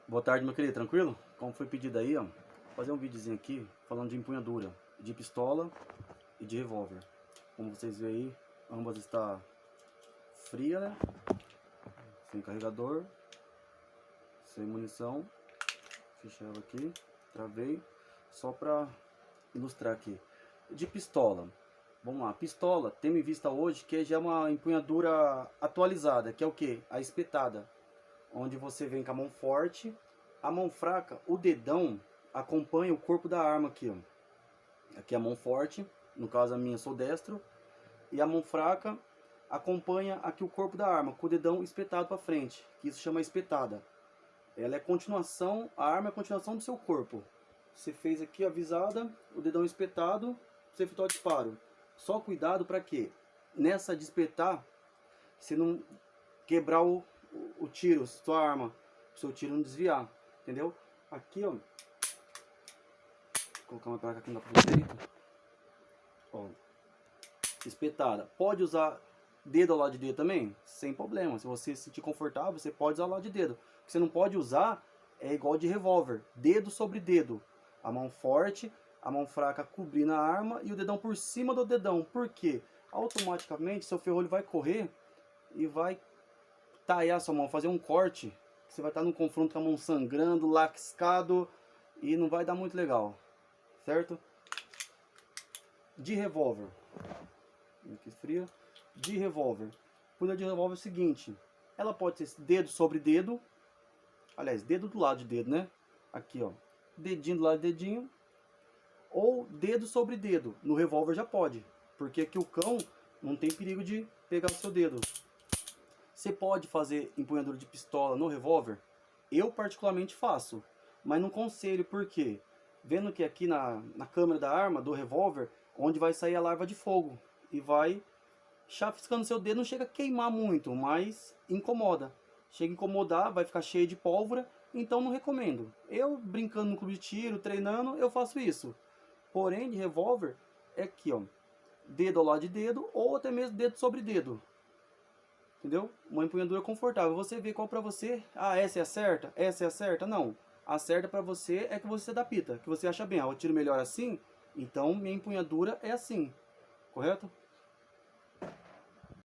Boa tarde, meu querido, tranquilo? Como foi pedido aí, ó, vou fazer um videozinho aqui falando de empunhadura de pistola e de revólver. Como vocês veem aí, ambas está fria, né? Sem carregador, sem munição. Fechei ela aqui, travei, só para ilustrar aqui. De pistola, vamos lá, pistola, tendo em vista hoje que já é uma empunhadura atualizada, que é o que? A espetada, onde você vem com a mão forte, a mão fraca, o dedão acompanha o corpo da arma aqui, ó. Aqui é a mão forte, no caso a minha sou destro, e a mão fraca acompanha aqui o corpo da arma, com o dedão espetado para frente, que isso chama espetada. Ela é continuação, a arma é a continuação do seu corpo. Você fez aqui a visada, o dedão espetado, você efetuou o disparo. Só cuidado para quê? Nessa de espetar, você não quebrar o tiro, sua arma, o seu tiro não desviar, entendeu? Aqui, ó, vou colocar uma placa aqui na direita, ó, espetada. Pode usar dedo ao lado de dedo também, sem problema. Se você se sentir confortável, você pode usar ao lado de dedo. O que você não pode usar é igual de revólver, dedo sobre dedo, a mão forte, a mão fraca cobrindo a arma e o dedão por cima do dedão. Por quê? Automaticamente seu ferrolho vai correr e vai taiar sua mão, fazer um corte, você vai estar num confronto com a mão sangrando, lascado, e não vai dar muito legal, certo? De revólver, aqui fria, de revólver, punha de revólver é o seguinte, ela pode ser dedo sobre dedo, aliás, dedo do lado de dedo, né? Aqui, ó, dedinho do lado de dedinho, ou dedo sobre dedo, no revólver já pode, porque aqui o cão não tem perigo de pegar o seu dedo. Você pode fazer empunhadura de pistola no revólver? Eu particularmente faço, mas não conselho, porque vendo que aqui na câmera da arma, do revólver, onde vai sair a larva de fogo e vai chapiscando seu dedo, não chega a queimar muito, mas incomoda. Chega a incomodar, vai ficar cheio de pólvora, então não recomendo. Eu, brincando no clube de tiro, treinando, eu faço isso. Porém, de revólver, é aqui, ó, dedo ao lado de dedo, ou até mesmo dedo sobre dedo. Entendeu? Uma empunhadura confortável. Você vê qual pra você. Ah, essa é a certa? Essa é a certa? Não. A certa pra você é que você se adapta, que você acha bem. Ah, eu tiro melhor assim, então minha empunhadura é assim. Correto?